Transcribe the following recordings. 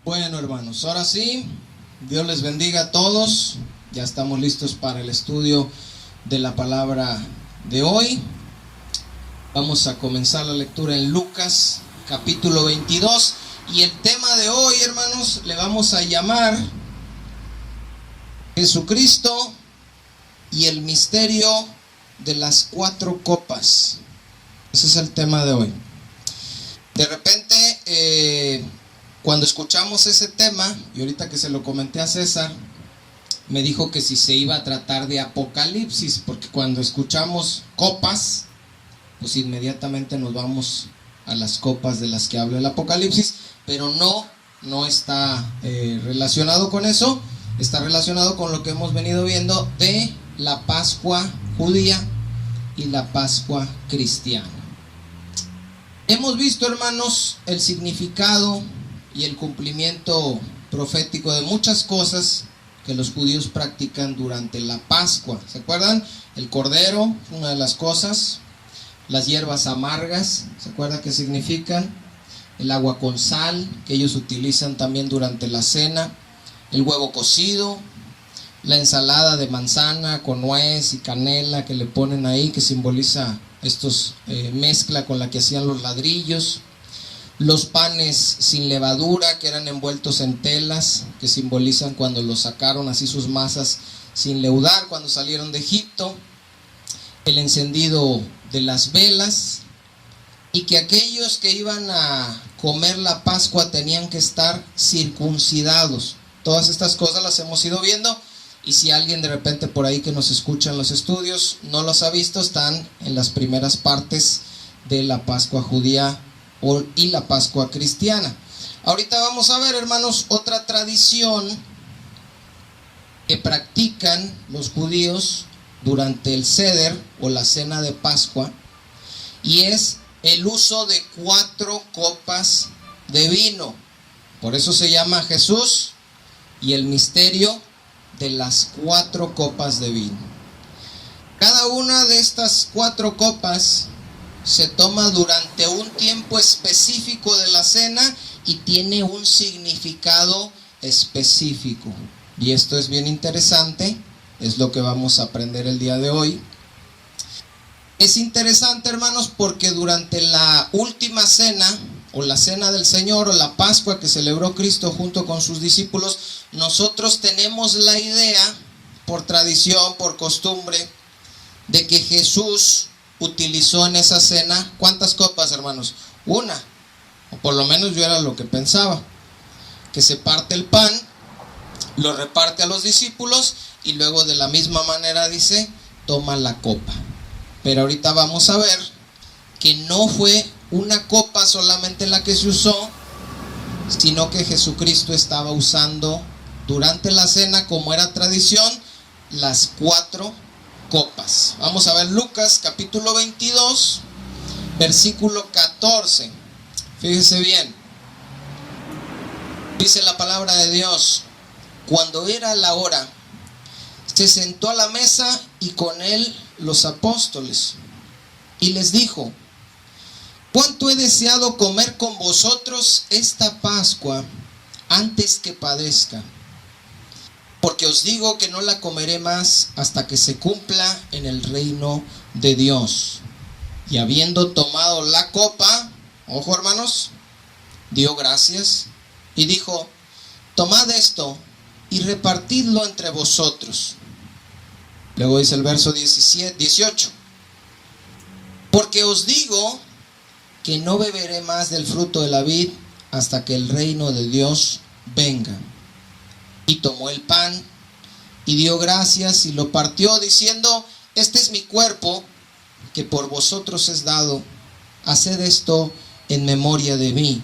Bueno, hermanos, ahora sí, Dios les bendiga a todos. Ya estamos listos para el estudio de la palabra de hoy. Vamos a comenzar la lectura en Lucas capítulo 22. Y el tema de hoy, hermanos, le vamos a llamar Jesucristo y el misterio de las 4 copas. Ese es el tema de hoy. De repente, cuando escuchamos ese tema, y ahorita que se lo comenté a César, me dijo que si se iba a tratar de Apocalipsis, porque cuando escuchamos copas, pues inmediatamente nos vamos a las copas de las que habla el Apocalipsis, pero no está relacionado con eso. Está relacionado con lo que hemos venido viendo de la Pascua judía y la Pascua cristiana. Hemos visto, hermanos, el significado y el cumplimiento profético de muchas cosas que los judíos practican durante la Pascua. ¿Se acuerdan? El cordero, una de las cosas. Las hierbas amargas, ¿se acuerdan qué significan? El agua con sal, que ellos utilizan también durante la cena. El huevo cocido, la ensalada de manzana con nuez y canela que le ponen ahí, que simboliza mezcla con la que hacían los ladrillos. Los panes sin levadura, que eran envueltos en telas, que simbolizan cuando los sacaron así sus masas sin leudar, cuando salieron de Egipto. El encendido de las velas, y que aquellos que iban a comer la Pascua tenían que estar circuncidados. Todas estas cosas las hemos ido viendo, y si alguien de repente por ahí que nos escucha en los estudios no los ha visto, están en las primeras partes de la Pascua judía y la Pascua cristiana. Ahorita vamos a ver, hermanos, otra tradición que practican los judíos durante el Seder o la cena de Pascua, y es el uso de 4 copas de vino. Por eso se llama Jesús y el misterio de las 4 copas de vino. Cada una de estas 4 copas se toma durante un tiempo específico de la cena y tiene un significado específico. Y esto es bien interesante, es lo que vamos a aprender el día de hoy. Es interesante, hermanos, porque durante la última cena, o la cena del Señor, o la Pascua que celebró Cristo junto con sus discípulos, nosotros tenemos la idea, por tradición, por costumbre, de que Jesús utilizó en esa cena, ¿cuántas copas, hermanos? Una, o por lo menos yo era lo que pensaba, que se parte el pan, lo reparte a los discípulos, y luego de la misma manera dice, toma la copa. Pero ahorita vamos a ver que no fue una copa solamente la que se usó, sino que Jesucristo estaba usando durante la cena, como era tradición, las 4 copas. Vamos a ver Lucas capítulo 22, versículo 14. Fíjese bien. Dice la palabra de Dios: cuando era la hora, se sentó a la mesa y con él los apóstoles, y les dijo: cuánto he deseado comer con vosotros esta Pascua antes que padezca, porque os digo que no la comeré más hasta que se cumpla en el reino de Dios. Y habiendo tomado la copa, ojo, hermanos, dio gracias y dijo: tomad esto y repartidlo entre vosotros. Luego dice el verso 18: porque os digo que no beberé más del fruto de la vid hasta que el reino de Dios venga. Y tomó el pan y dio gracias y lo partió, diciendo: este es mi cuerpo, que por vosotros es dado. Haced esto en memoria de mí.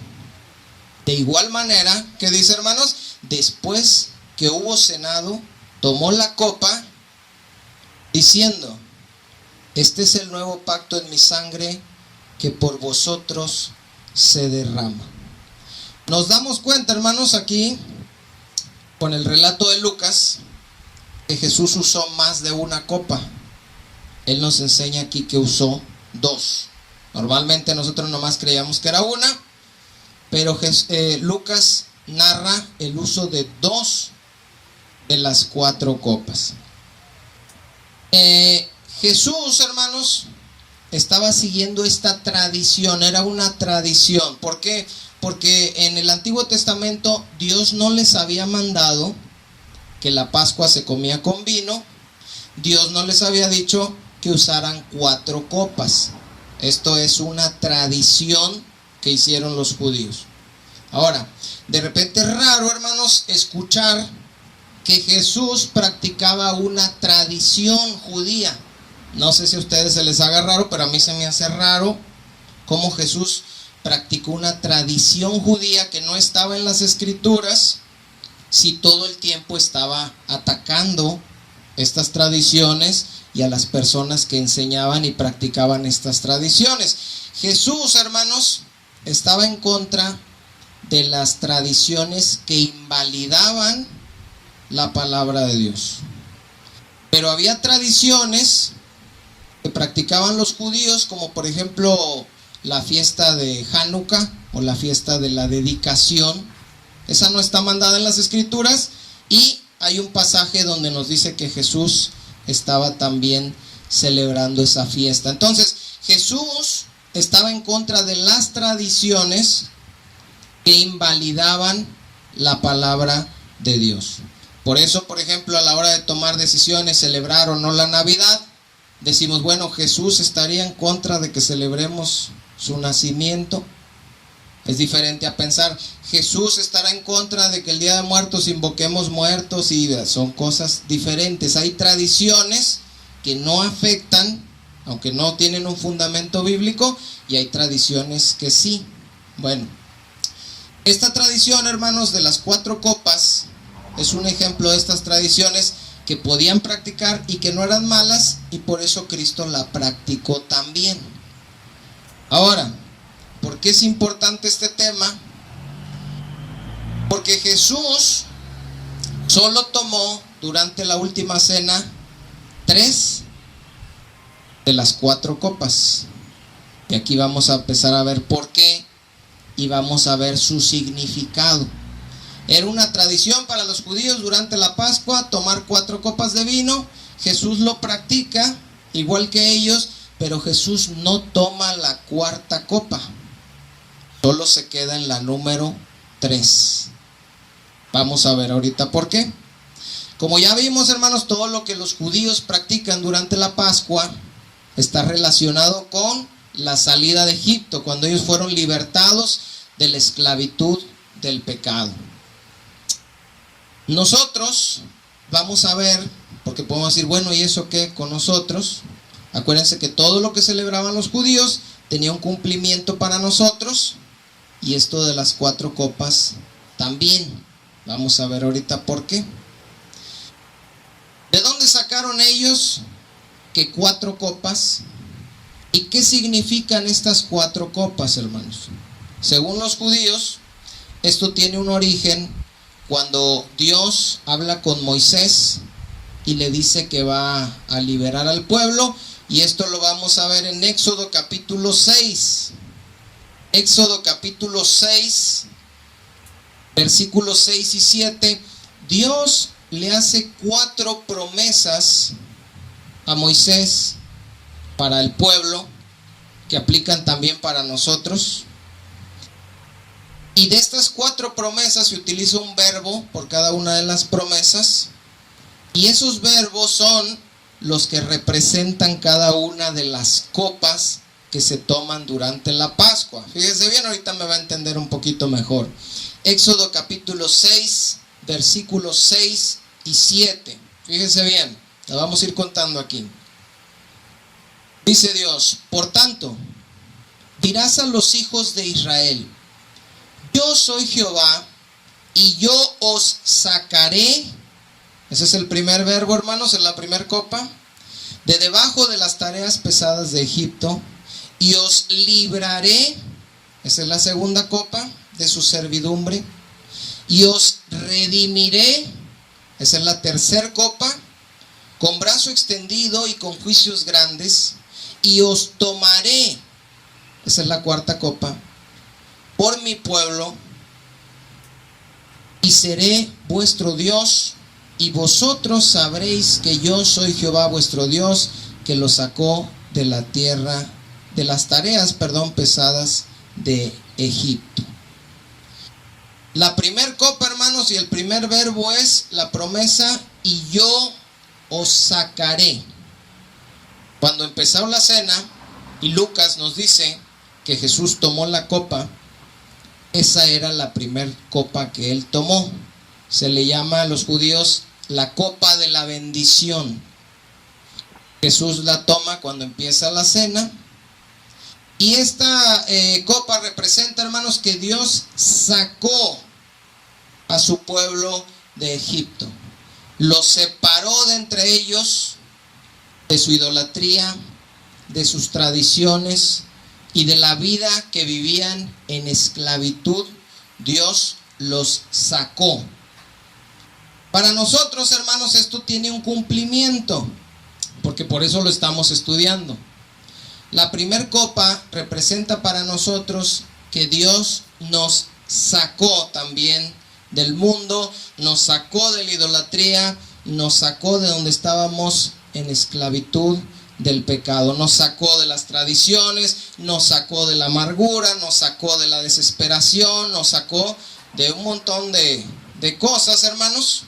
De igual manera, ¿qué dice, hermanos? Después que hubo cenado, tomó la copa, diciendo: este es el nuevo pacto en mi sangre, que por vosotros se derrama. Nos damos cuenta, hermanos, aquí con el relato de Lucas, que Jesús usó más de una copa. Él nos enseña aquí que usó 2. Normalmente nosotros nomás creíamos que era una, pero Lucas narra el uso de 2 de las 4 copas. Jesús, hermanos, estaba siguiendo esta tradición, era una tradición. ¿Por qué? Porque en el Antiguo Testamento Dios no les había mandado que la Pascua se comía con vino. Dios no les había dicho que usaran 4 copas. Esto es una tradición que hicieron los judíos. Ahora, de repente es raro, hermanos, escuchar que Jesús practicaba una tradición judía. No sé si a ustedes se les haga raro, pero a mí se me hace raro cómo Jesús practicó una tradición judía que no estaba en las Escrituras, si todo el tiempo estaba atacando estas tradiciones y a las personas que enseñaban y practicaban estas tradiciones. Jesús, hermanos, estaba en contra de las tradiciones que invalidaban la palabra de Dios. Pero había tradiciones que practicaban los judíos, como por ejemplo la fiesta de Hanukkah o la fiesta de la dedicación. Esa no está mandada en las Escrituras, y hay un pasaje donde nos dice que Jesús estaba también celebrando esa fiesta. Entonces, Jesús estaba en contra de las tradiciones que invalidaban la palabra de Dios. Por eso, por ejemplo, a la hora de tomar decisiones, celebrar o no la Navidad, decimos, bueno, Jesús estaría en contra de que celebremos su nacimiento. Es diferente a pensar, Jesús estará en contra de que el Día de Muertos invoquemos muertos, y son cosas diferentes. Hay tradiciones que no afectan, aunque no tienen un fundamento bíblico, y hay tradiciones que sí. Bueno, esta tradición, hermanos, de las 4 copas es un ejemplo de estas tradiciones que podían practicar y que no eran malas, y por eso Cristo la practicó también. Ahora, ¿por qué es importante este tema? Porque Jesús solo tomó durante la última cena 3 de las 4 copas. Y aquí vamos a empezar a ver por qué, y vamos a ver su significado. Era una tradición para los judíos durante la Pascua tomar 4 copas de vino. Jesús lo practica igual que ellos, pero Jesús no toma la 4ª copa. Solo se queda en la número 3. Vamos a ver ahorita por qué. Como ya vimos, hermanos, todo lo que los judíos practican durante la Pascua está relacionado con la salida de Egipto, cuando ellos fueron libertados de la esclavitud del pecado. Nosotros vamos a ver, porque podemos decir, bueno, ¿y eso qué con nosotros? Acuérdense que todo lo que celebraban los judíos tenía un cumplimiento para nosotros, y esto de las 4 copas también. Vamos a ver ahorita por qué. ¿De dónde sacaron ellos que 4 copas? ¿Y qué significan estas 4 copas, hermanos? Según los judíos, esto tiene un origen cuando Dios habla con Moisés y le dice que va a liberar al pueblo, y esto lo vamos a ver en Éxodo capítulo 6. Éxodo capítulo 6, versículos 6 y 7. Dios le hace 4 promesas a Moisés para el pueblo, que aplican también para nosotros. Y de estas 4 promesas se utiliza un verbo por cada una de las promesas, y esos verbos son los que representan cada una de las copas que se toman durante la Pascua. Fíjense bien, ahorita me va a entender un poquito mejor. Éxodo capítulo 6, versículos 6 y 7. Fíjense bien, la vamos a ir contando aquí. Dice Dios: por tanto, dirás a los hijos de Israel: yo soy Jehová, y yo os sacaré. Ese es el primer verbo, hermanos, en la primera copa. De debajo de las tareas pesadas de Egipto, y os libraré. Esa es la segunda copa, de su servidumbre. Y os redimiré. Esa es la tercera copa, con brazo extendido y con juicios grandes. Y os tomaré. Esa es la cuarta copa, por mi pueblo, y seré vuestro Dios, y vosotros sabréis que yo soy Jehová vuestro Dios, que los sacó de la tierra, de las tareas, pesadas de Egipto. La primer copa, hermanos, y el primer verbo es la promesa, y yo os sacaré. Cuando empezó la cena, y Lucas nos dice que Jesús tomó la copa, esa era la primer copa que él tomó. Se le llama a los judíos la copa de la bendición. Jesús la toma cuando empieza la cena. Y esta copa representa, hermanos, que Dios sacó a su pueblo de Egipto. Los separó de entre ellos, de su idolatría, de sus tradiciones y de la vida que vivían en esclavitud. Dios los sacó. Para nosotros, hermanos, esto tiene un cumplimiento, porque por eso lo estamos estudiando. La primer copa representa para nosotros que Dios nos sacó también del mundo, nos sacó de la idolatría, nos sacó de donde estábamos en esclavitud del pecado, nos sacó de las tradiciones, nos sacó de la amargura, nos sacó de la desesperación, nos sacó de un montón de cosas, hermanos,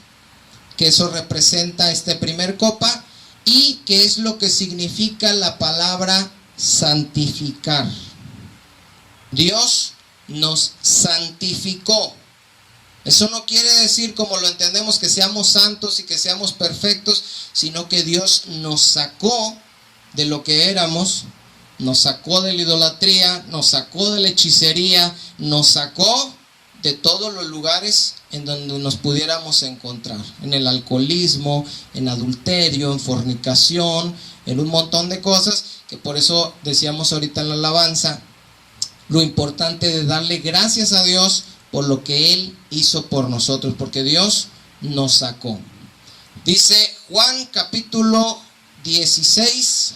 que eso representa esta primer copa. ¿Y qué es lo que significa la palabra santificar? Dios nos santificó. Eso no quiere decir, como lo entendemos, que seamos santos y que seamos perfectos, sino que Dios nos sacó de lo que éramos, nos sacó de la idolatría, nos sacó de la hechicería, nos sacó de todos los lugares en donde nos pudiéramos encontrar, en el alcoholismo, en adulterio, en fornicación, en un montón de cosas, que por eso decíamos ahorita en la alabanza, lo importante de darle gracias a Dios por lo que Él hizo por nosotros, porque Dios nos sacó. Dice Juan capítulo 16,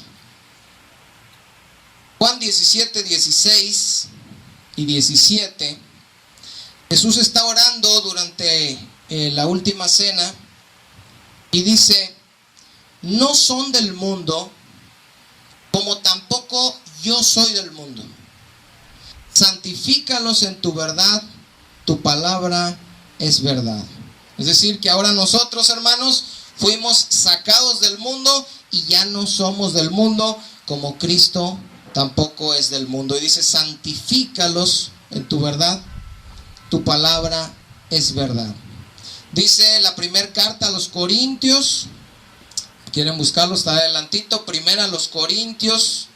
Juan 17, 16 y 17. Jesús está orando durante la última cena y dice: no son del mundo, como tampoco yo soy del mundo. Santifícalos en tu verdad, tu palabra es verdad. Es decir, que ahora nosotros, hermanos, fuimos sacados del mundo y ya no somos del mundo, como Cristo tampoco es del mundo. Y dice: santifícalos en tu verdad, tu palabra es verdad. Dice la primera carta a los Corintios, quieren buscarlo, está adelantito, primera a los Corintios,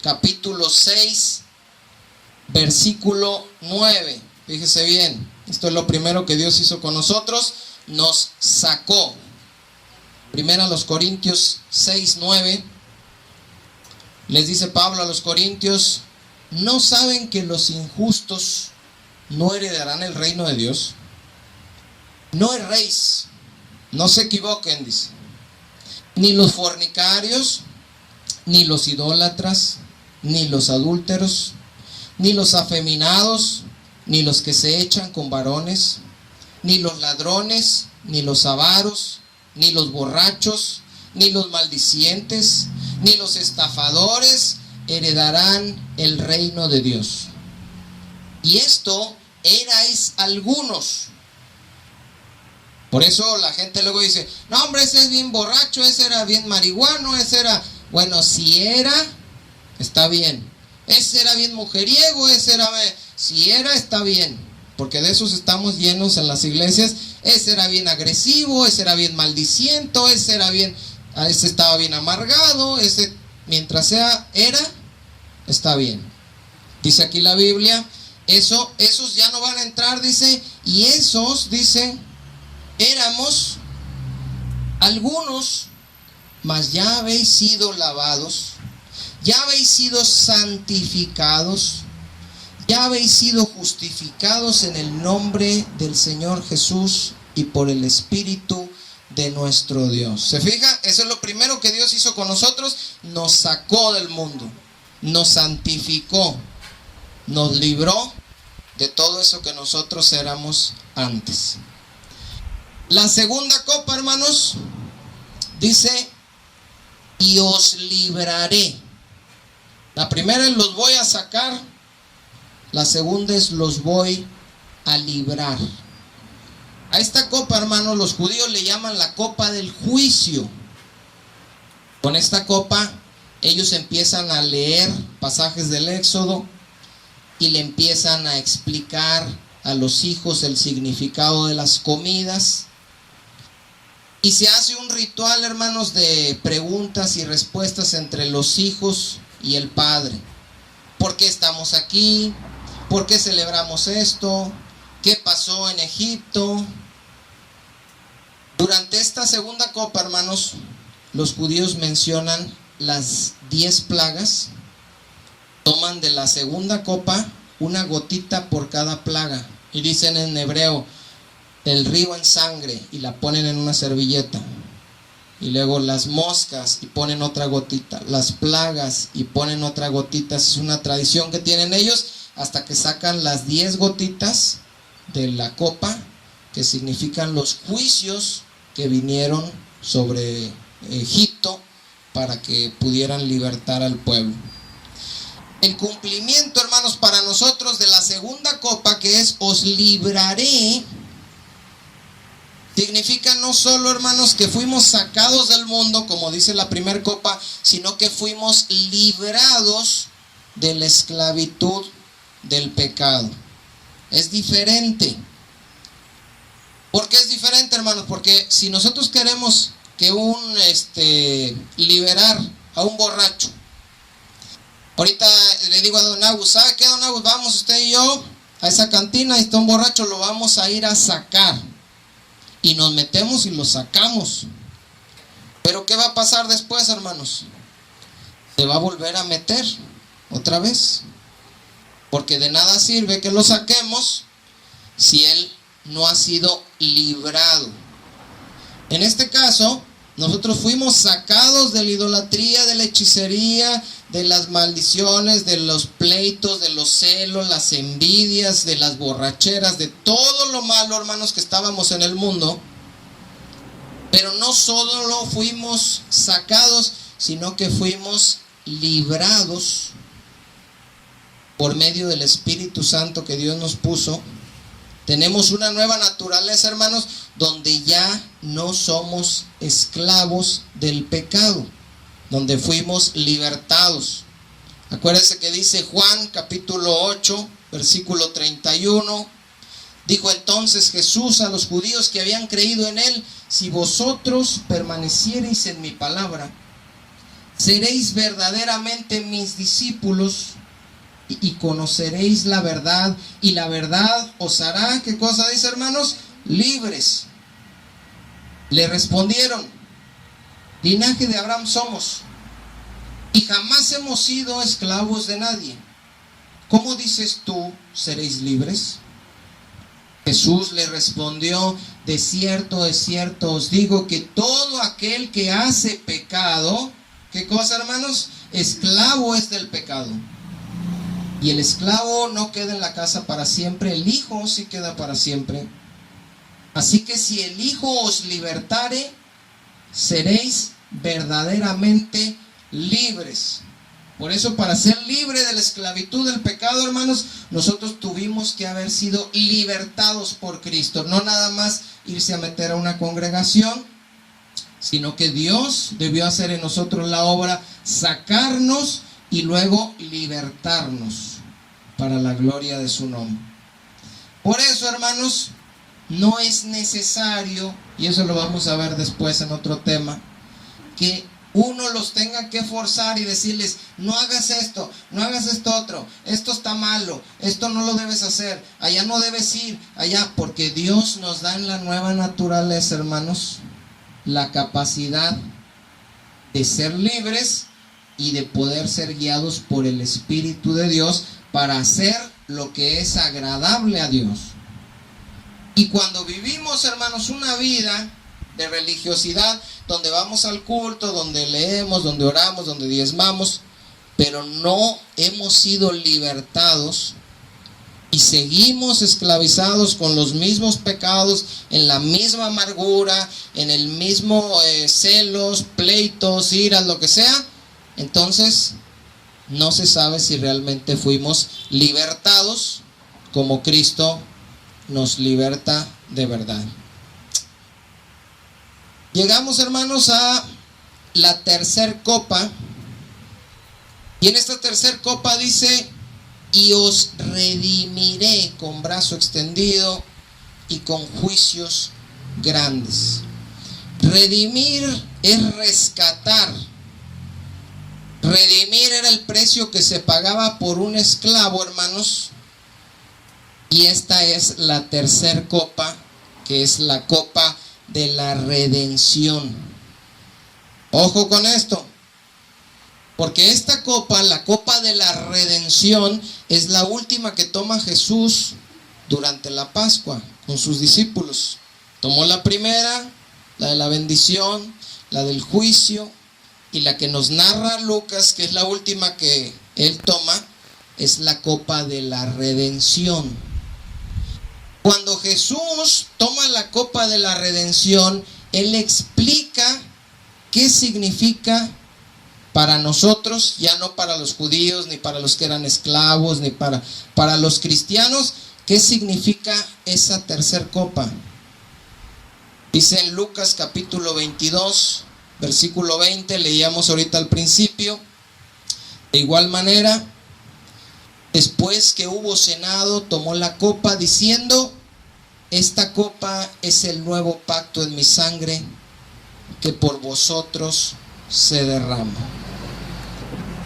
capítulo 6, versículo 9. Fíjese bien, esto es lo primero que Dios hizo con nosotros, nos sacó. Primera a los Corintios 6, 9. Les dice Pablo a los Corintios: ¿no saben que los injustos no heredarán el reino de Dios? No erréis, no se equivoquen, dice. Ni los fornicarios, ni los idólatras, ni los adúlteros, ni los afeminados, ni los que se echan con varones, ni los ladrones, ni los avaros, ni los borrachos, ni los maldicientes, ni los estafadores heredarán el reino de Dios. Y esto erais algunos. Por eso la gente luego dice: no, hombre, ese es bien borracho, ese era bien marihuano, ese era... Bueno, si era, está bien. Ese era bien mujeriego, ese era... Si era, está bien, porque de esos estamos llenos en las iglesias. Ese era bien agresivo, ese era bien maldiciento, ese era bien... Ese estaba bien amargado, ese... Mientras sea, era, está bien. Dice aquí la Biblia, esos ya no van a entrar, dice, y esos, dice, éramos algunos, mas ya habéis sido lavados, ya habéis sido santificados, ya habéis sido justificados en el nombre del Señor Jesús y por el Espíritu de nuestro Dios. ¿Se fija? Eso es lo primero que Dios hizo con nosotros. Nos sacó del mundo, nos santificó, nos libró de todo eso que nosotros éramos antes. La segunda copa, hermanos, dice, y os libraré. La primera es los voy a sacar, la segunda es los voy a librar. A esta copa, hermanos, los judíos le llaman la copa del juicio. Con esta copa ellos empiezan a leer pasajes del Éxodo y le empiezan a explicar a los hijos el significado de las comidas. Y se hace un ritual, hermanos, de preguntas y respuestas entre los hijos y el padre. ¿Por qué estamos aquí? ¿Por qué celebramos esto? ¿Qué pasó en Egipto? Durante esta segunda copa, hermanos, los judíos mencionan las 10 plagas. Toman de la segunda copa una gotita por cada plaga. Y dicen en hebreo, el río en sangre, y la ponen en una servilleta. Y luego las moscas, y ponen otra gotita. Las plagas, y ponen otra gotita. Es una tradición que tienen ellos, hasta que sacan las 10 gotitas de la copa, que significan los juicios que vinieron sobre Egipto para que pudieran libertar al pueblo. El cumplimiento, hermanos, para nosotros de la segunda copa, que es os libraré, significa no solo, hermanos, que fuimos sacados del mundo, como dice la primera copa, sino que fuimos librados de la esclavitud del pecado. Es diferente. ¿Por qué es diferente, hermanos? Porque si nosotros queremos que liberar a un borracho, ahorita le digo a don Agus, ¿sabe qué, don Agus? Vamos usted y yo a esa cantina, y está un borracho, lo vamos a ir a sacar. Y nos metemos y lo sacamos. Pero ¿qué va a pasar después, hermanos? Se va a volver a meter otra vez. Porque de nada sirve que lo saquemos si él no ha sido librado. En este caso, nosotros fuimos sacados de la idolatría, de la hechicería, de las maldiciones, de los pleitos, de los celos, las envidias, de las borracheras, de todo lo malo, hermanos, que estábamos en el mundo. Pero no solo fuimos sacados, sino que fuimos librados por medio del Espíritu Santo que Dios nos puso. Tenemos una nueva naturaleza, hermanos, donde ya no somos esclavos del pecado, donde fuimos libertados. Acuérdense que dice Juan capítulo 8, versículo 31. Dijo entonces Jesús a los judíos que habían creído en él: si vosotros permaneciereis en mi palabra, seréis verdaderamente mis discípulos, y conoceréis la verdad, y la verdad os hará, ¿qué cosa dice, hermanos? Libres. Le respondieron: linaje de Abraham somos, y jamás hemos sido esclavos de nadie. ¿Cómo dices tú, seréis libres? Jesús le respondió: de cierto os digo que todo aquel que hace pecado, ¿qué cosa, hermanos? Esclavo es del pecado. Y el esclavo no queda en la casa para siempre, el Hijo sí queda para siempre. Así que si el Hijo os libertare, seréis verdaderamente libres. Por eso, para ser libre de la esclavitud del pecado, hermanos, nosotros tuvimos que haber sido libertados por Cristo. No nada más irse a meter a una congregación, sino que Dios debió hacer en nosotros la obra, sacarnos y luego libertarnos para la gloria de su nombre. Por eso, hermanos, no es necesario, y eso lo vamos a ver después en otro tema, que uno los tenga que forzar y decirles: no hagas esto, no hagas esto otro, esto está malo, esto no lo debes hacer, allá no debes ir, allá, porque Dios nos da en la nueva naturaleza, hermanos, la capacidad de ser libres y de poder ser guiados por el Espíritu de Dios para hacer lo que es agradable a Dios. Y cuando vivimos, hermanos, una vida de religiosidad, donde vamos al culto, donde leemos, donde oramos, donde diezmamos, pero no hemos sido libertados y seguimos esclavizados con los mismos pecados, en la misma amargura, en el mismo celos, pleitos, iras, lo que sea, entonces no se sabe si realmente fuimos libertados como Cristo nos liberta de verdad. Llegamos, hermanos, a la tercer copa, y en esta tercer copa dice: y os redimiré con brazo extendido y con juicios grandes. Redimir es rescatar. Redimir era el precio que se pagaba por un esclavo, hermanos. Y esta es la tercer copa, que es la copa de la redención. Ojo con esto, porque esta copa, la copa de la redención, es la última que toma Jesús durante la Pascua con sus discípulos. Tomó la primera, la de la bendición, la del juicio, y la que nos narra Lucas, que es la última que él toma, es la copa de la redención. Cuando Jesús toma la copa de la redención, él explica qué significa para nosotros, ya no para los judíos, ni para los que eran esclavos, ni para los cristianos, qué significa esa tercer copa. Dice en Lucas capítulo 22, versículo 20, leíamos ahorita al principio: de igual manera, después que hubo cenado, tomó la copa diciendo: esta copa es el nuevo pacto en mi sangre, que por vosotros se derrama.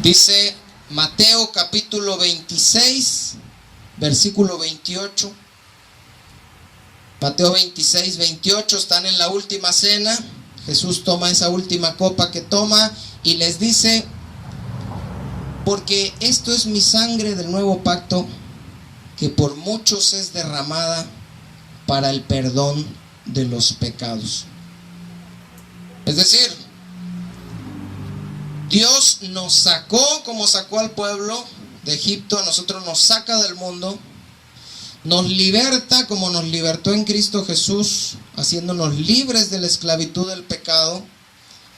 Dice Mateo capítulo 26, versículo 28. Mateo 26, 28, están en la última cena. Jesús toma esa última copa que toma y les dice: porque esto es mi sangre del nuevo pacto, que por muchos es derramada para el perdón de los pecados. Es decir, Dios nos sacó como sacó al pueblo de Egipto, a nosotros nos saca del mundo, nos liberta como nos libertó en Cristo Jesús, haciéndonos libres de la esclavitud del pecado,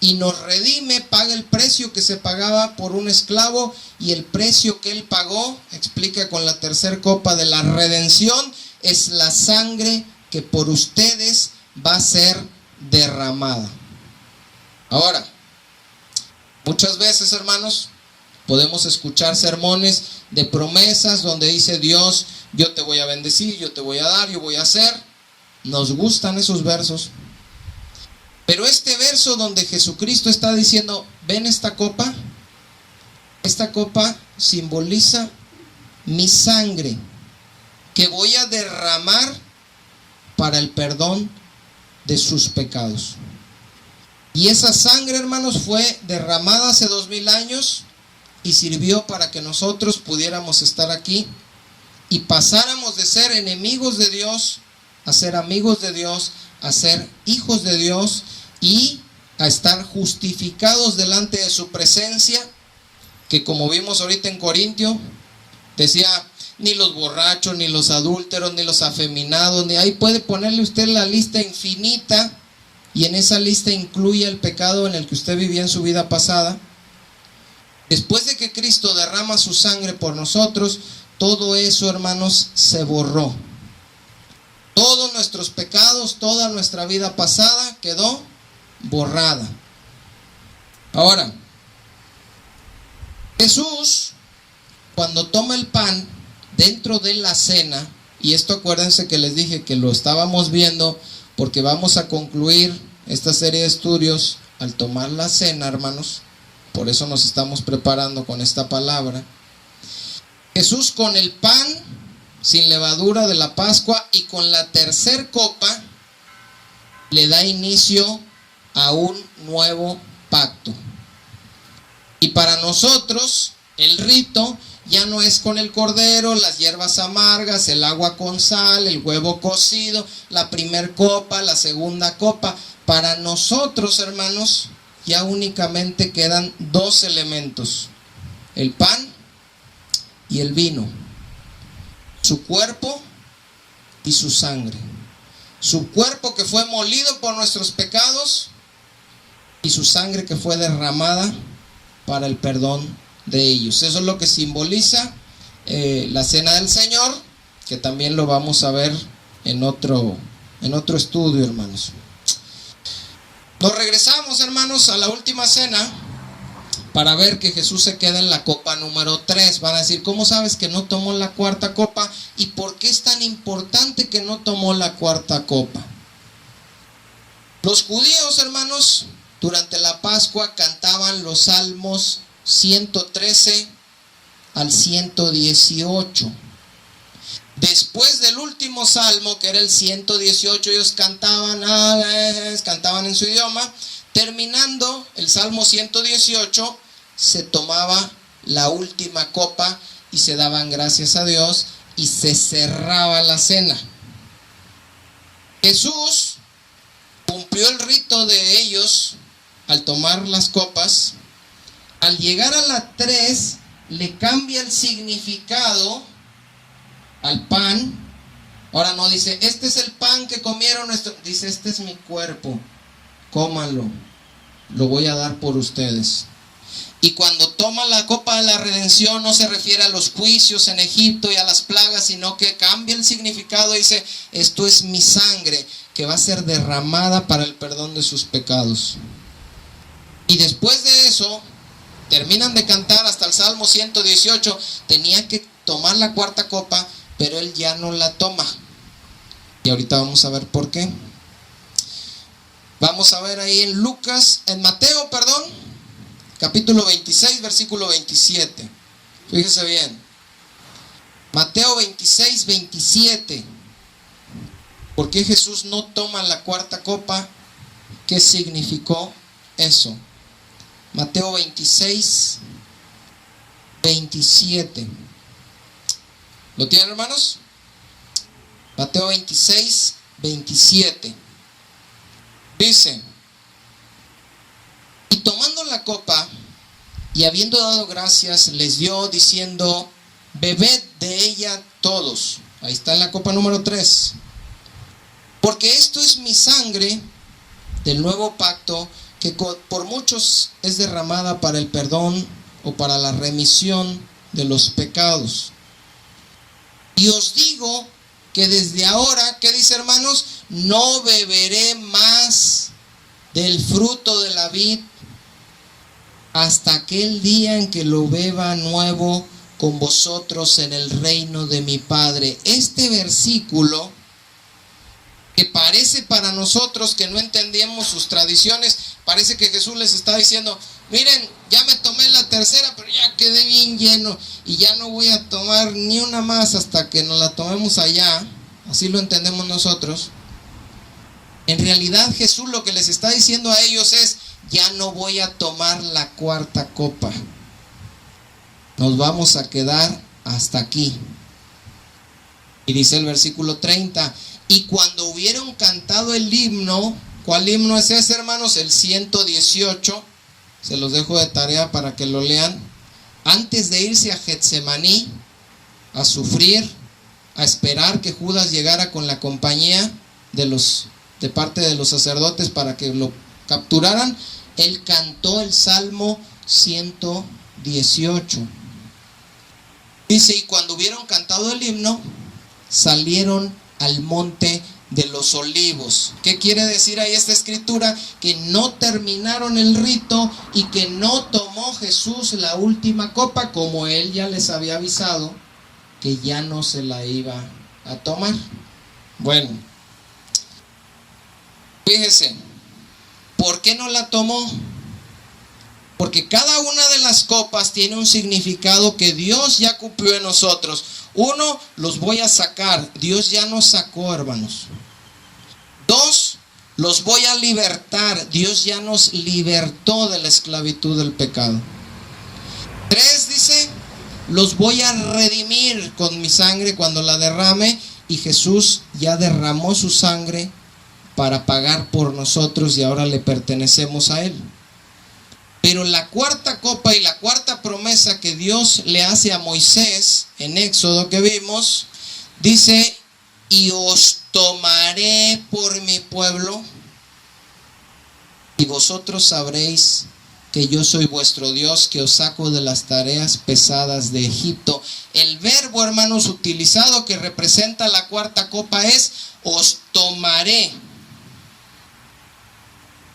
y nos redime, paga el precio que se pagaba por un esclavo, y el precio que él pagó, explica con la tercer copa de la redención, es la sangre que por ustedes va a ser derramada. Ahora, muchas veces, hermanos, podemos escuchar sermones de promesas donde dice Dios: yo te voy a bendecir, yo te voy a dar, yo voy a hacer. Nos gustan esos versos. Pero este verso donde Jesucristo está diciendo: ven esta copa simboliza mi sangre que voy a derramar para el perdón de sus pecados. Y esa sangre, hermanos, fue derramada hace 2000 años y sirvió para que nosotros pudiéramos estar aquí y pasáramos de ser enemigos de Dios a ser amigos de Dios, a ser hijos de Dios y a estar justificados delante de su presencia, que como vimos ahorita en Corintio, decía: ni los borrachos, ni los adúlteros, ni los afeminados, ni ahí puede ponerle usted la lista infinita, y en esa lista incluye el pecado en el que usted vivía en su vida pasada. Después de que Cristo derrama su sangre por nosotros, todo eso, hermanos, se borró. Todos nuestros pecados, toda nuestra vida pasada quedó borrada. Ahora, Jesús, cuando toma el pan dentro de la cena, y esto acuérdense que les dije que lo estábamos viendo porque vamos a concluir esta serie de estudios al tomar la cena, hermanos. Por eso nos estamos preparando con esta palabra. Jesús, con el pan sin levadura de la Pascua y con la tercer copa, le da inicio a un nuevo pacto. Y para nosotros el rito ya no es con el cordero, las hierbas amargas, el agua con sal, el huevo cocido, la primer copa, la segunda copa. Para nosotros, hermanos, ya únicamente quedan dos elementos: el pan y el vino. su cuerpo y su sangre. Su cuerpo que fue molido por nuestros pecados y su sangre que fue derramada para el perdón de ellos. Eso es lo que simboliza la cena del Señor, que también lo vamos a ver en otro estudio, hermanos. Nos regresamos, hermanos, a la última cena para ver que Jesús se queda en la copa número 3. Van a decir, ¿cómo sabes que no tomó la cuarta copa? ¿Y por qué es tan importante que no tomó la cuarta copa? Los judíos, hermanos, durante la Pascua cantaban los salmos 113 al 118. Después del último salmo, que era el 118, ellos cantaban en su idioma. Terminando el salmo 118, se tomaba la última copa y se daban gracias a Dios y se cerraba la cena. Jesús cumplió el rito de ellos al tomar las copas. Al llegar a la 3, le cambia el significado al pan. Ahora no dice, este es el pan que comieron, dice, este es mi cuerpo, cómanlo, lo voy a dar por ustedes. Y cuando toma la copa de la redención, no se refiere a los juicios en Egipto y a las plagas, sino que cambia el significado y dice, esto es mi sangre que va a ser derramada para el perdón de sus pecados. Y después de eso, terminan de cantar hasta el Salmo 118, tenía que tomar la cuarta copa, pero él ya no la toma. Y ahorita vamos a ver por qué. Vamos a ver ahí en Mateo, capítulo 26, versículo 27. Fíjese bien. Mateo 26, 27. ¿Por qué Jesús no toma la cuarta copa? ¿Qué significó eso? Mateo 26, 27. ¿Lo tienen, hermanos? Mateo 26, 27. Dice, y tomando la copa, y habiendo dado gracias, les dio, diciendo, bebed de ella todos. Ahí está en la copa número 3. Porque esto es mi sangre del nuevo pacto, que por muchos es derramada para el perdón o para la remisión de los pecados. Y os digo que desde ahora, ¿qué dice, hermanos? No beberé más del fruto de la vid hasta aquel día en que lo beba nuevo con vosotros en el reino de mi Padre. Este versículo, que parece para nosotros que no entendemos sus tradiciones, parece que Jesús les está diciendo, miren, ya me tomé la tercera, pero ya quedé bien lleno y ya no voy a tomar ni una más hasta que nos la tomemos allá. Así lo entendemos nosotros. En realidad Jesús lo que les está diciendo a ellos es, ya no voy a tomar la cuarta copa. Nos vamos a quedar hasta aquí. Y dice el versículo 30, y cuando hubieron cantado el himno, ¿cuál himno es ese, hermanos? El 118, se los dejo de tarea para que lo lean. Antes de irse a Getsemaní, a sufrir, a esperar que Judas llegara con la compañía de parte de los sacerdotes para que lo capturaran, él cantó el Salmo 118. Dice, y cuando hubieron cantado el himno, salieron al monte de los olivos. ¿Qué quiere decir ahí esta escritura? Que no terminaron el rito y que no tomó Jesús la última copa, como él ya les había avisado que ya no se la iba a tomar. Bueno, fíjese, ¿por qué no la tomó? Porque cada una de las copas tiene un significado que Dios ya cumplió en nosotros. Uno, los voy a sacar. Dios ya nos sacó, hermanos. Dos, los voy a libertar. Dios ya nos libertó de la esclavitud del pecado. Tres, dice, los voy a redimir con mi sangre cuando la derrame. Y Jesús ya derramó su sangre para pagar por nosotros y ahora le pertenecemos a Él. Pero la cuarta copa y la cuarta promesa que Dios le hace a Moisés en Éxodo que vimos, Dice, y os tomaré por mi pueblo, y vosotros sabréis que yo soy vuestro Dios, que os saco de las tareas pesadas de Egipto. El verbo, hermanos, utilizado que representa la cuarta copa es os tomaré.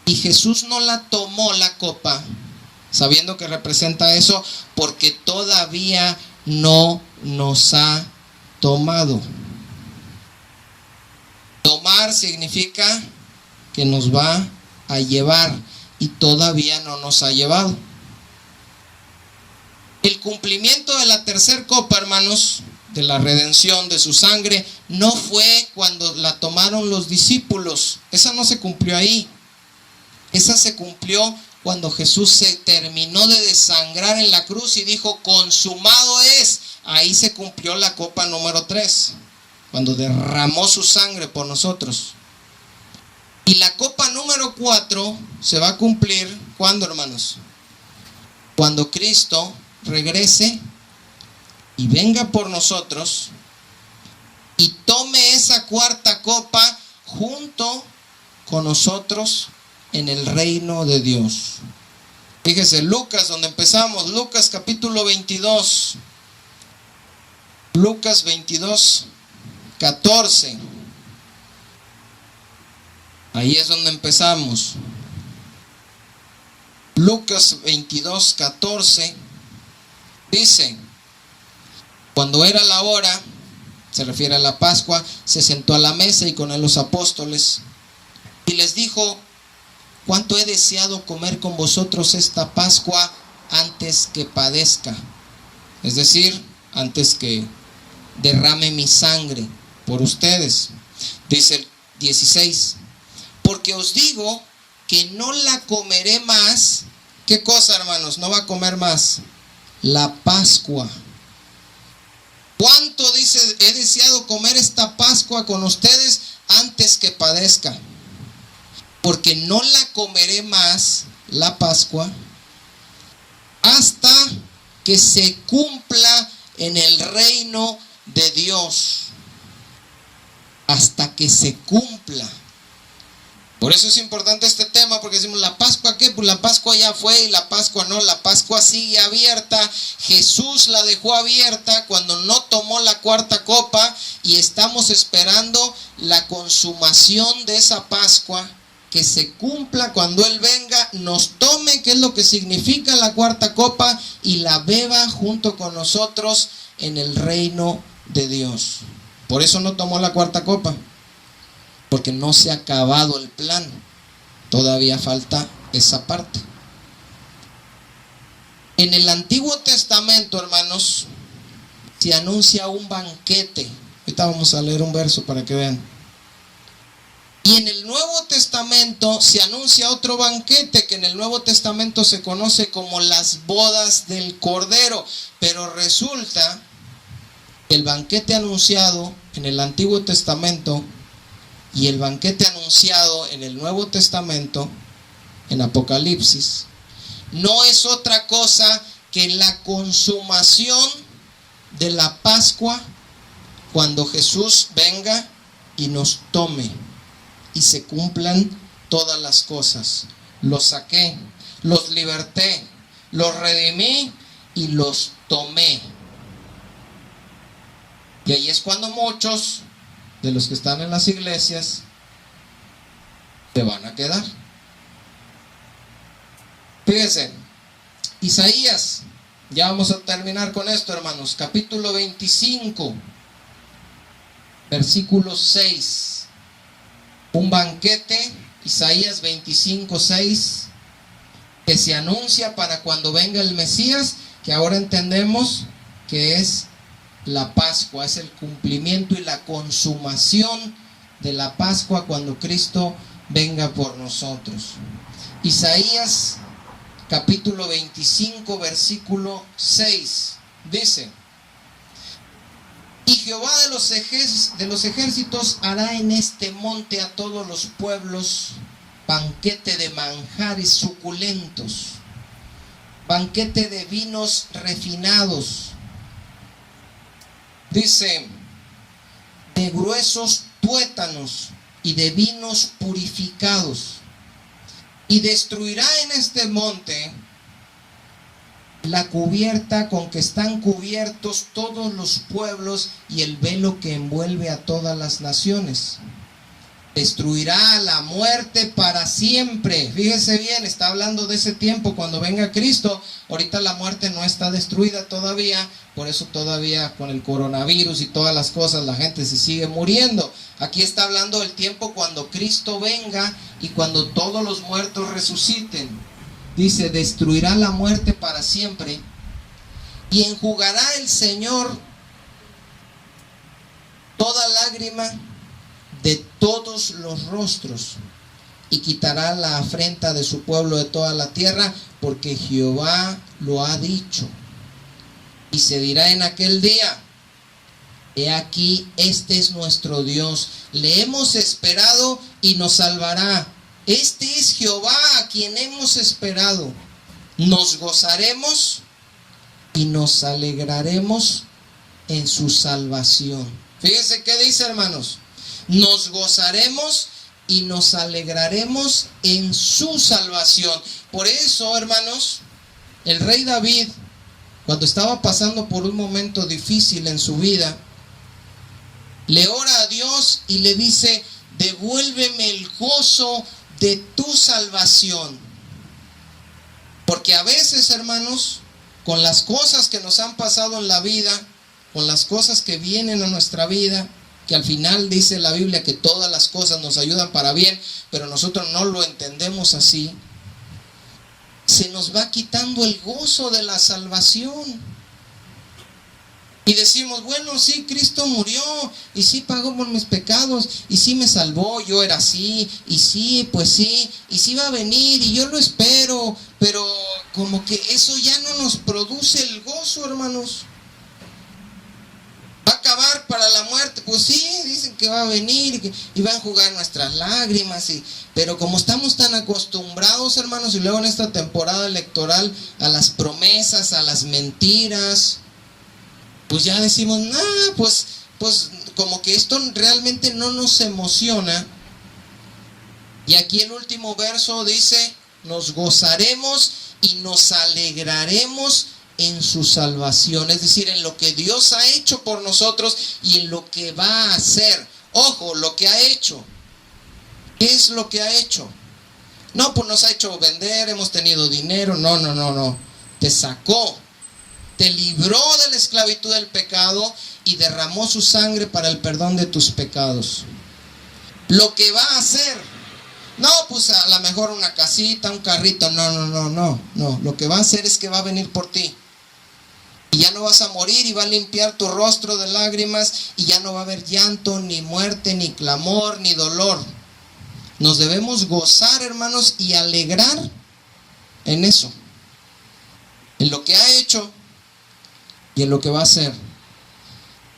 Y Jesús no la tomó la copa, sabiendo que representa eso, porque todavía no nos ha tomado. Tomar significa que nos va a llevar, y todavía no nos ha llevado. El cumplimiento de la tercera copa, hermanos, de la redención de su sangre, no fue cuando la tomaron los discípulos. Esa no se cumplió ahí. Esa se cumplió cuando Jesús se terminó de desangrar en la cruz y dijo, consumado es. Ahí se cumplió la copa número 3, cuando derramó su sangre por nosotros. Y la copa número 4 se va a cumplir, ¿cuándo, hermanos? Cuando Cristo regrese y venga por nosotros y tome esa cuarta copa junto con nosotros en el reino de Dios. Fíjese, Lucas, donde empezamos, Lucas capítulo 22. Lucas 22, 14. Ahí es donde empezamos. Lucas 22, 14 dice, cuando era la hora, se refiere a la Pascua, se sentó a la mesa y con él los apóstoles y les dijo, cuánto he deseado comer con vosotros esta Pascua antes que padezca, es decir, antes que derrame mi sangre por ustedes. Dice el 16, porque os digo que no la comeré más. ¿Qué cosa, hermanos? No va a comer más. La Pascua. ¿Cuánto dice? He deseado comer esta Pascua con ustedes antes que padezca. Porque no la comeré más, la Pascua, hasta que se cumpla en el reino de Dios. Hasta que se cumpla. Por eso es importante este tema, porque decimos, ¿la Pascua qué? Pues la Pascua ya fue y la Pascua no, la Pascua sigue abierta. Jesús la dejó abierta cuando no tomó la cuarta copa y estamos esperando la consumación de esa Pascua, que se cumpla cuando Él venga, nos tome, que es lo que significa la cuarta copa, y la beba junto con nosotros en el reino de Dios. Por eso no tomó la cuarta copa, porque no se ha acabado el plan, todavía falta esa parte. En el Antiguo Testamento, hermanos, se anuncia un banquete. Ahorita vamos a leer un verso para que vean. Y en el Nuevo Testamento se anuncia otro banquete, que en el Nuevo Testamento se conoce como las bodas del Cordero. Pero resulta que el banquete anunciado en el Antiguo Testamento y el banquete anunciado en el Nuevo Testamento, en Apocalipsis, no es otra cosa que la consumación de la Pascua, cuando Jesús venga y nos tome y se cumplan todas las cosas. Los saqué, los liberté, los redimí y los tomé. Y ahí es cuando muchos de los que están en las iglesias se van a quedar. Fíjense, Isaías, ya vamos a terminar con esto, hermanos, capítulo 25, versículo 6. Un banquete, Isaías 25, 6, que se anuncia para cuando venga el Mesías, que ahora entendemos que es la Pascua, es el cumplimiento y la consumación de la Pascua cuando Cristo venga por nosotros. Isaías capítulo 25, versículo 6, dice: y Jehová de los ejércitos hará en este monte a todos los pueblos banquete de manjares suculentos, banquete de vinos refinados. Dice: de gruesos tuétanos y de vinos purificados. Y destruirá en este monte la cubierta con que están cubiertos todos los pueblos y el velo que envuelve a todas las naciones. Destruirá la muerte para siempre. Fíjese bien, está hablando de ese tiempo cuando venga Cristo. Ahorita la muerte no está destruida todavía, por eso todavía con el coronavirus y todas las cosas la gente se sigue muriendo. Aquí está hablando del tiempo cuando Cristo venga y cuando todos los muertos resuciten. Dice, destruirá la muerte para siempre y enjugará el Señor toda lágrima de todos los rostros, y quitará la afrenta de su pueblo de toda la tierra, porque Jehová lo ha dicho. Y se dirá en aquel día: he aquí, este es nuestro Dios, le hemos esperado y nos salvará. Este es Jehová a quien hemos esperado. Nos gozaremos y nos alegraremos en su salvación. Fíjense qué dice, hermanos. Nos gozaremos y nos alegraremos en su salvación. Por eso, hermanos, el rey David, cuando estaba pasando por un momento difícil en su vida, le ora a Dios y le dice: devuélveme el gozo de tu salvación. Porque a veces, hermanos, con las cosas que nos han pasado en la vida, con las cosas que vienen a nuestra vida, que al final dice la Biblia que todas las cosas nos ayudan para bien, pero nosotros no lo entendemos así, se nos va quitando el gozo de la salvación. Y decimos: bueno, sí, Cristo murió, y sí pagó por mis pecados, y sí me salvó, yo era así, y sí, pues sí, y sí va a venir, y yo lo espero, pero como que eso ya no nos produce el gozo, hermanos. ¿Va a acabar para la muerte? Pues sí, dicen que va a venir y va a enjugar nuestras lágrimas, pero como estamos tan acostumbrados, hermanos, y luego en esta temporada electoral, a las promesas, a las mentiras, pues ya decimos: pues como que esto realmente no nos emociona. Y aquí el último verso dice: nos gozaremos y nos alegraremos en su salvación, es decir, en lo que Dios ha hecho por nosotros y en lo que va a hacer. Ojo, lo que ha hecho. ¿Qué es lo que ha hecho? No, pues nos ha hecho vender, hemos tenido dinero. No. Te sacó, te libró de la esclavitud del pecado y derramó su sangre para el perdón de tus pecados. Lo que va a hacer, no, pues a lo mejor una casita, un carrito, no. Lo que va a hacer es que va a venir por ti. Y ya no vas a morir, y va a limpiar tu rostro de lágrimas, y ya no va a haber llanto, ni muerte, ni clamor, ni dolor. Nos debemos gozar, hermanos, y alegrar en eso, en lo que ha hecho y en lo que va a hacer.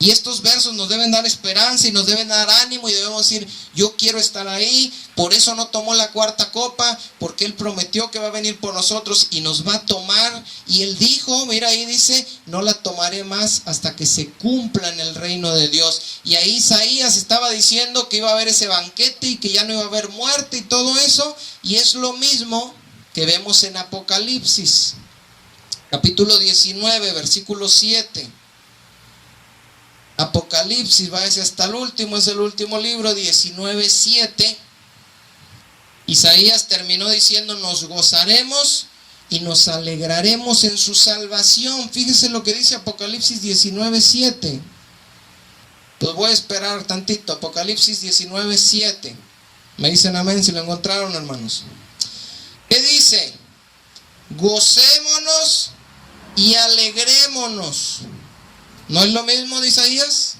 Y estos versos nos deben dar esperanza y nos deben dar ánimo, y debemos decir: yo quiero estar ahí. Por eso no tomó la cuarta copa, porque Él prometió que va a venir por nosotros y nos va a tomar. Y Él dijo, mira ahí dice: no la tomaré más hasta que se cumpla en el reino de Dios. Y ahí Isaías estaba diciendo que iba a haber ese banquete y que ya no iba a haber muerte y todo eso. Y es lo mismo que vemos en Apocalipsis, capítulo 19, versículo 7. Apocalipsis, váyase hasta el último, es el último libro, 19:7. Isaías terminó diciendo: nos gozaremos y nos alegraremos en su salvación. Fíjense lo que dice Apocalipsis 19:7. Los voy a esperar tantito. Apocalipsis 19:7. Me dicen amén si lo encontraron, hermanos. ¿Qué dice? Gocémonos y alegrémonos. ¿No es lo mismo de Isaías?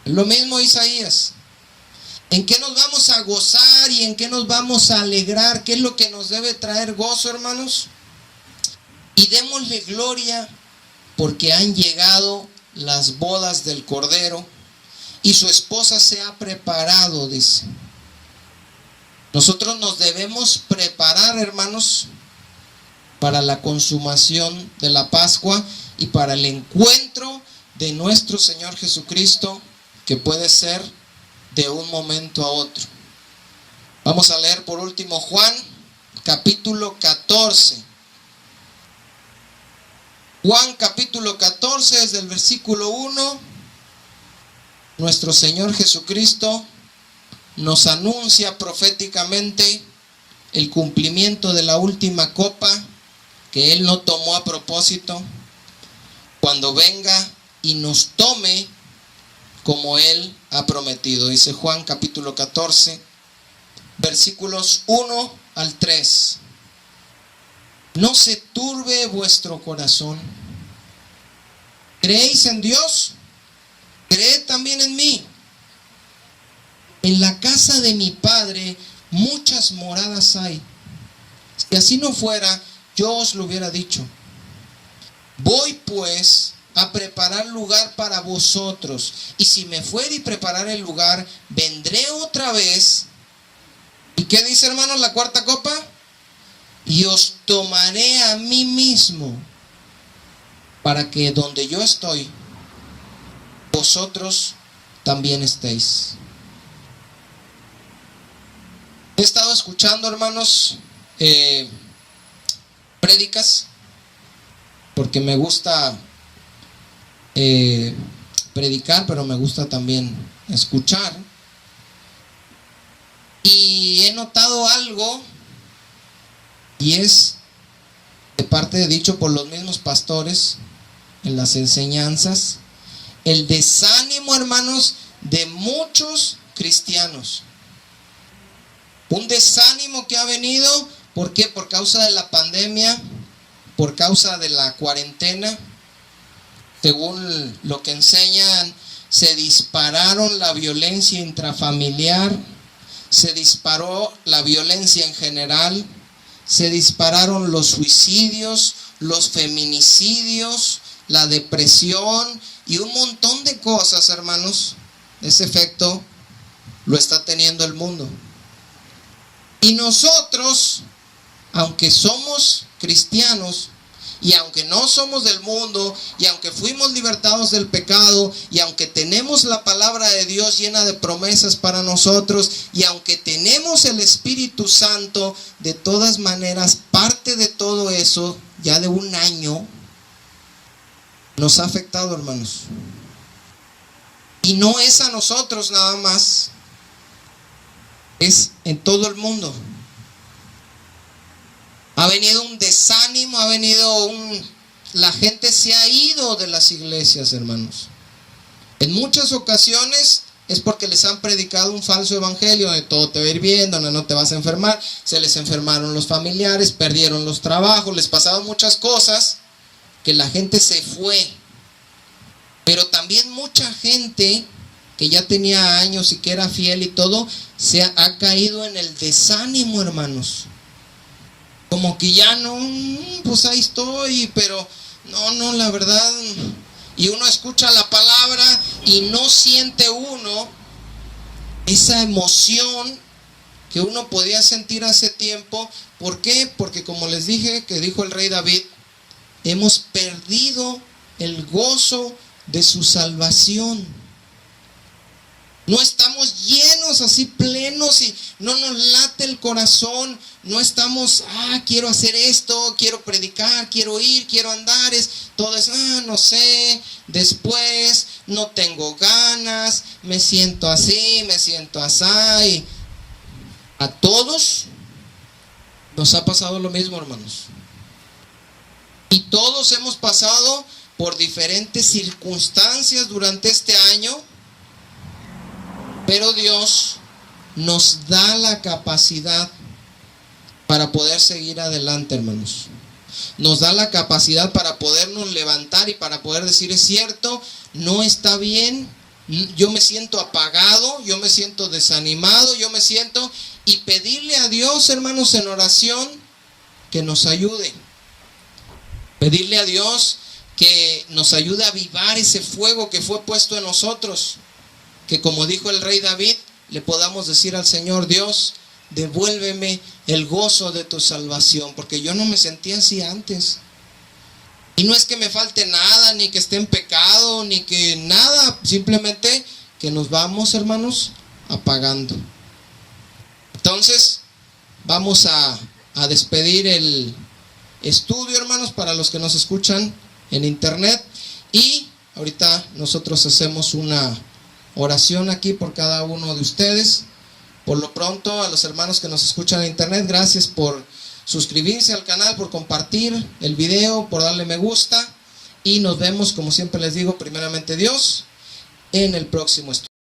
Es lo mismo de Isaías. ¿En qué nos vamos a gozar y en qué nos vamos a alegrar? ¿Qué es lo que nos debe traer gozo, hermanos? Y démosle gloria, porque han llegado las bodas del Cordero y su esposa se ha preparado, dice. Nosotros nos debemos preparar, hermanos, para la consumación de la Pascua y para el encuentro de nuestro Señor Jesucristo que puede ser de un momento a otro. Vamos a leer por último Juan capítulo 14. Juan capítulo 14, desde el versículo 1, nuestro Señor Jesucristo nos anuncia proféticamente el cumplimiento de la última copa que Él no tomó a propósito, cuando venga y nos tome como Él ha prometido. Dice Juan capítulo 14, versículos 1 al 3. No se turbe vuestro corazón. ¿Creéis en Dios? Creed también en mí. En la casa de mi Padre muchas moradas hay. Si así no fuera, yo os lo hubiera dicho. Voy pues a preparar lugar para vosotros. Y si me fuere y preparar el lugar, vendré otra vez. ¿Y qué dice, hermanos, la cuarta copa? Y os tomaré a mí mismo, para que donde yo estoy, vosotros también estéis. He estado escuchando, hermanos, prédicas, porque me gusta predicar, pero me gusta también escuchar. Y he notado algo, y es de parte de dicho por los mismos pastores en las enseñanzas, el desánimo, hermanos, de muchos cristianos. Un desánimo que ha venido, ¿por qué? Por causa de la pandemia, por causa de la cuarentena. Según lo que enseñan, se dispararon la violencia intrafamiliar, se disparó la violencia en general, se dispararon los suicidios, los feminicidios, la depresión y un montón de cosas, hermanos. Ese efecto lo está teniendo el mundo. Y nosotros, aunque somos cristianos, y aunque no somos del mundo, y aunque fuimos libertados del pecado, y aunque tenemos la palabra de Dios llena de promesas para nosotros, y aunque tenemos el Espíritu Santo, de todas maneras, parte de todo eso, ya de un año, nos ha afectado, hermanos. Y no es a nosotros nada más, es en todo el mundo. Ha venido un desánimo, la gente se ha ido de las iglesias, hermanos. En muchas ocasiones es porque les han predicado un falso evangelio, de todo te va a ir bien, donde no te vas a enfermar. Se les enfermaron los familiares, perdieron los trabajos, les pasaron muchas cosas, que la gente se fue. Pero también mucha gente que ya tenía años y que era fiel y todo, se ha caído en el desánimo, hermanos. Como que ya no, pues ahí estoy, pero no, la verdad. Y uno escucha la palabra y no siente uno esa emoción que uno podía sentir hace tiempo. ¿Por qué? Porque como les dije, que dijo el rey David, hemos perdido el gozo de su salvación. No estamos llenos así plenos y no nos late el corazón. No estamos, quiero hacer esto, quiero predicar, quiero ir, quiero andar. Todo es, no sé, después, no tengo ganas, me siento así, me siento así. A todos nos ha pasado lo mismo, hermanos. Y todos hemos pasado por diferentes circunstancias durante este año. Pero Dios nos da la capacidad para poder seguir adelante, hermanos. Nos da la capacidad para podernos levantar y para poder decir, es cierto, no está bien, yo me siento apagado, yo me siento desanimado, y pedirle a Dios, hermanos, en oración, que nos ayude. Pedirle a Dios que nos ayude a avivar ese fuego que fue puesto en nosotros. Que como dijo el rey David, le podamos decir al Señor, Dios, devuélveme el gozo de tu salvación, porque yo no me sentía así antes. Y no es que me falte nada, ni que esté en pecado, ni que nada, simplemente que nos vamos, hermanos, apagando. Entonces, vamos a despedir el estudio, hermanos, para los que nos escuchan en internet. Y ahorita nosotros hacemos una oración aquí por cada uno de ustedes. Por lo pronto, a los hermanos que nos escuchan en internet, gracias por suscribirse al canal, por compartir el video, por darle me gusta. Y nos vemos, como siempre les digo, primeramente Dios, en el próximo estudio.